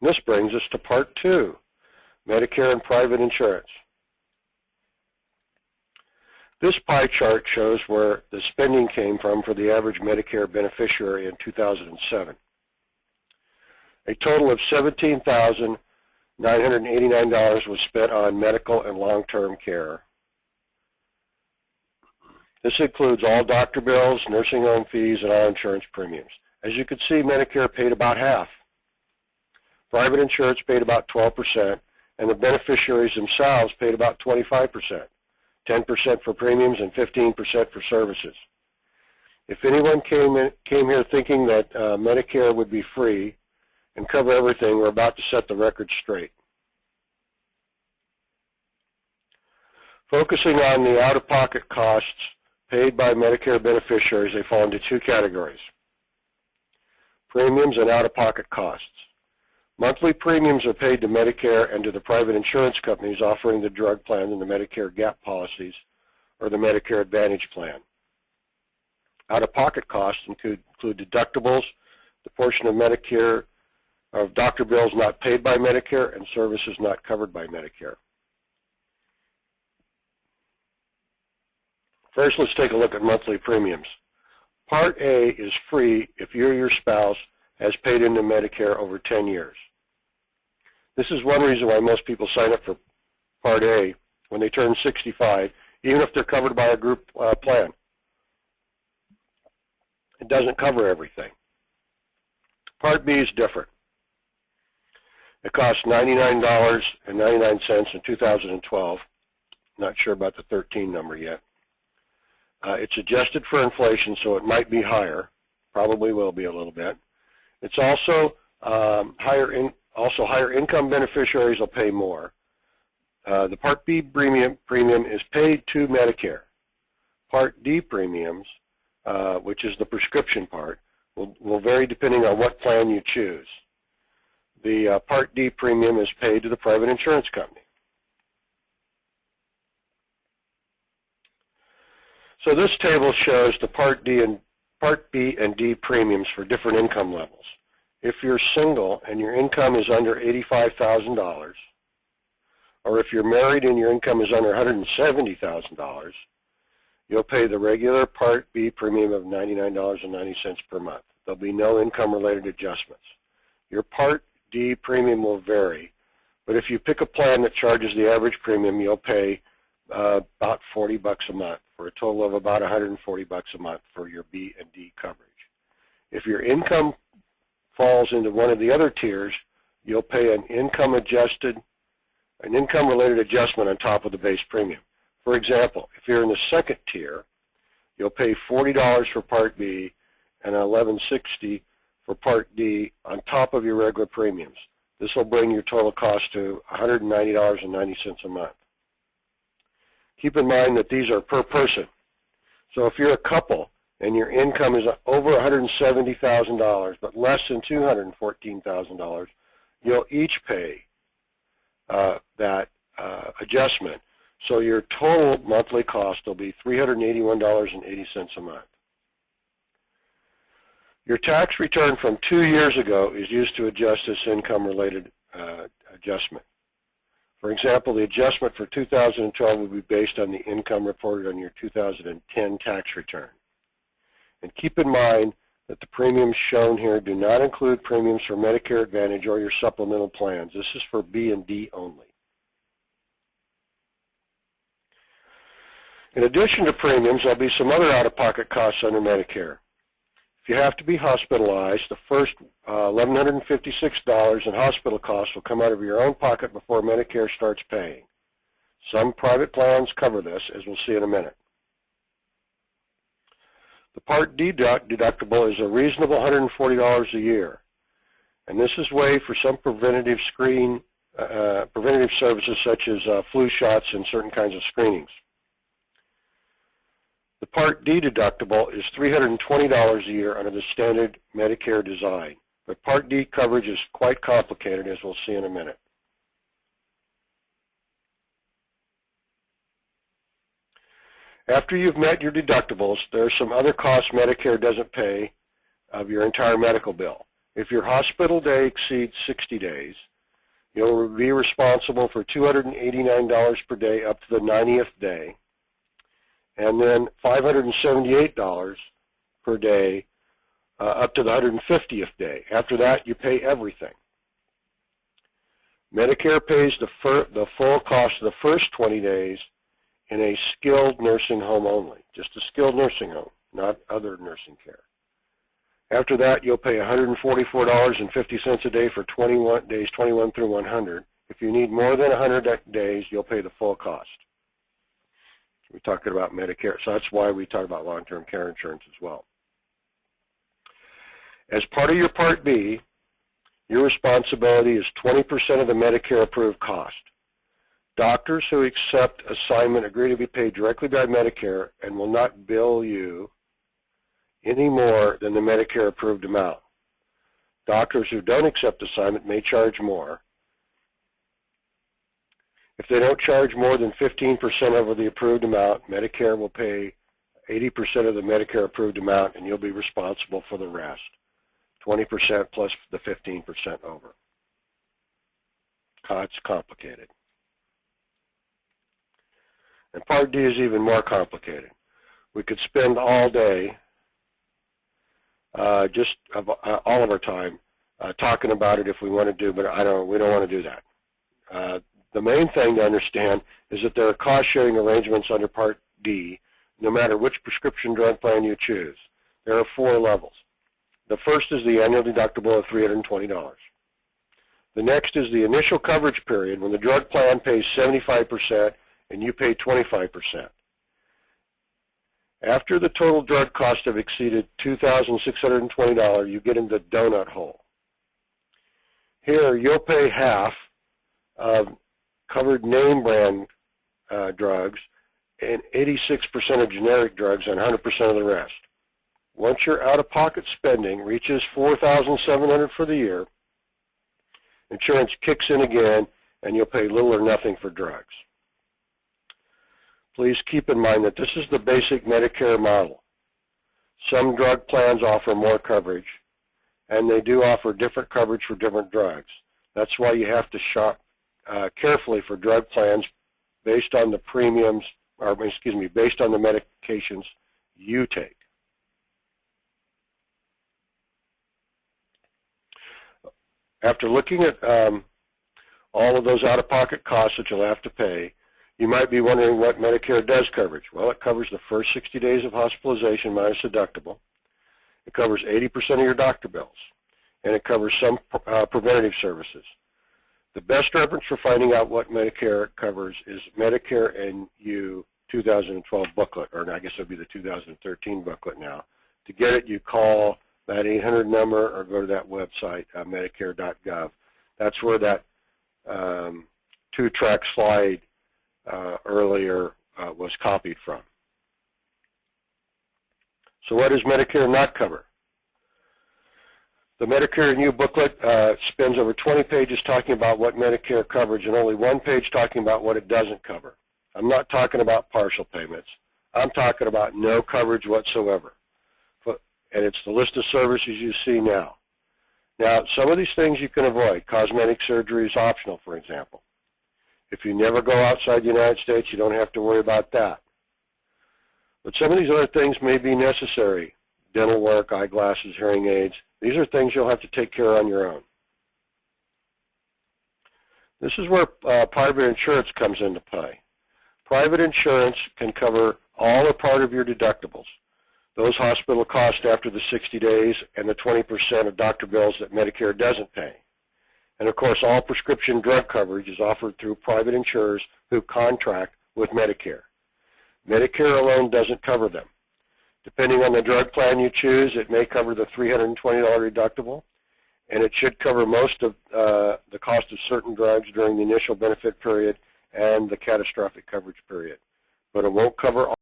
And this brings us to Part 2, Medicare and private insurance. This pie chart shows where the spending came from for the average Medicare beneficiary in 2007. A total of $17,989 was spent on medical and long-term care. This includes all doctor bills, nursing home fees, and all insurance premiums. As you can see, Medicare paid about half. Private insurance paid about 12%, and the beneficiaries themselves paid about 25%, 10% for premiums and 15% for services. If anyone came here thinking that Medicare would be free and cover everything, we're about to set the record straight. Focusing on the out-of-pocket costs paid by Medicare beneficiaries, they fall into two categories: premiums and out-of-pocket costs. Monthly premiums are paid to Medicare and to the private insurance companies offering the drug plan and the Medicare gap policies or the Medicare Advantage plan. Out-of-pocket costs include deductibles, the portion of Medicare of doctor bills not paid by Medicare, and services not covered by Medicare. First, let's take a look at monthly premiums. Part A is free if you or your spouse has paid into Medicare over 10 years. This is one reason why most people sign up for Part A when they turn 65, even if they're covered by a group plan. It doesn't cover everything. Part B is different. It costs $99.99 in 2012. Not sure about the 13 number yet. It's adjusted for inflation, so it might be higher. Probably will be a little bit. It's also higher income beneficiaries will pay more. The Part B premium is paid to Medicare. Part D premiums, which is the prescription part, will vary depending on what plan you choose. The Part D premium is paid to the private insurance company. So this table shows the Part B and D premiums for different income levels. If you're single and your income is under $85,000, or if you're married and your income is under $170,000, you'll pay the regular Part B premium of $99.90 per month. There'll be no income-related adjustments. Your Part D premium will vary, but if you pick a plan that charges the average premium, you'll pay about $40 a month, for a total of about $140 a month for your B and D coverage. If your income falls into one of the other tiers, you'll pay an income-related adjustment on top of the base premium. For example, if you're in the second tier, you'll pay $40 for Part B and $11.60 for Part D on top of your regular premiums. This will bring your total cost to $190.90 a month. Keep in mind that these are per person. So if you're a couple and your income is over $170,000 but less than $214,000, you'll each pay that adjustment. So your total monthly cost will be $381.80 a month. Your tax return from 2 years ago is used to adjust this income-related adjustment. For example, the adjustment for 2012 will be based on the income reported on your 2010 tax return. And keep in mind that the premiums shown here do not include premiums for Medicare Advantage or your supplemental plans. This is for B and D only. In addition to premiums, there'll be some other out-of-pocket costs under Medicare. If you have to be hospitalized, the first $1,156 in hospital costs will come out of your own pocket before Medicare starts paying. Some private plans cover this, as we'll see in a minute. The Part D deductible is a reasonable $140 a year, and this is waived for some preventative services such as flu shots and certain kinds of screenings. The Part D deductible is $320 a year under the standard Medicare design, but Part D coverage is quite complicated, as we'll see in a minute. After you've met your deductibles, there are some other costs Medicare doesn't pay of your entire medical bill. If your hospital day exceeds 60 days, you'll be responsible for $289 per day up to the 90th day, and then $578 per day up to the 150th day. After that, you pay everything. Medicare pays the full cost of the first 20 days in a skilled nursing home only, just a skilled nursing home, not other nursing care. After that, you'll pay $144.50 a day for 21 days 21 through 100. If you need more than 100 days, you'll pay the full cost. We're talking about Medicare, so that's why we talk about long-term care insurance as well. As part of your Part B, your responsibility is 20% of the Medicare-approved cost. Doctors who accept assignment agree to be paid directly by Medicare and will not bill you any more than the Medicare-approved amount. Doctors who don't accept assignment may charge more. If they don't charge more than 15% over the approved amount, Medicare will pay 80% of the Medicare-approved amount, and you'll be responsible for the rest, 20% plus the 15% over. It's complicated. And Part D is even more complicated. We could spend all day, all of our time, talking about it if we want to do, but we don't want to do that. The main thing to understand is that there are cost-sharing arrangements under Part D, no matter which prescription drug plan you choose. There are 4 levels. The first is the annual deductible of $320. The next is the initial coverage period when the drug plan pays 75% and you pay 25%. After the total drug costs have exceeded $2,620, you get into the donut hole. Here, you'll pay half of covered name brand drugs and 86% of generic drugs and 100% of the rest. Once your out-of-pocket spending reaches $4,700 for the year, insurance kicks in again and you'll pay little or nothing for drugs. Please keep in mind that this is the basic Medicare model. Some drug plans offer more coverage, and they do offer different coverage for different drugs. That's why you have to shop carefully for drug plans based on the premiums, or excuse me, based on the medications you take. After looking at all of those out-of-pocket costs that you'll have to pay, you might be wondering what Medicare does coverage. Well, it covers the first 60 days of hospitalization minus deductible. It covers 80% of your doctor bills, and it covers some preventative services. The best reference for finding out what Medicare covers is Medicare and You 2012 booklet, or I guess it would be the 2013 booklet now. To get it, you call that 800 number or go to that website, medicare.gov. That's where that 2-track slide earlier was copied from. So what does Medicare not cover? The Medicare and You booklet spends over 20 pages talking about what Medicare covers and only 1 page talking about what it doesn't cover. I'm not talking about partial payments. I'm talking about no coverage whatsoever. And it's the list of services you see now. Now, some of these things you can avoid. Cosmetic surgery is optional, for example. If you never go outside the United States, you don't have to worry about that. But some of these other things may be necessary. Dental work, eyeglasses, hearing aids. These are things you'll have to take care of on your own. This is where private insurance comes into play. Private insurance can cover all or part of your deductibles, those hospital costs after the 60 days, and the 20% of doctor bills that Medicare doesn't pay. And of course, all prescription drug coverage is offered through private insurers who contract with Medicare. Medicare alone doesn't cover them. Depending on the drug plan you choose, it may cover the $320 deductible, and it should cover most of the cost of certain drugs during the initial benefit period and the catastrophic coverage period. But it won't cover all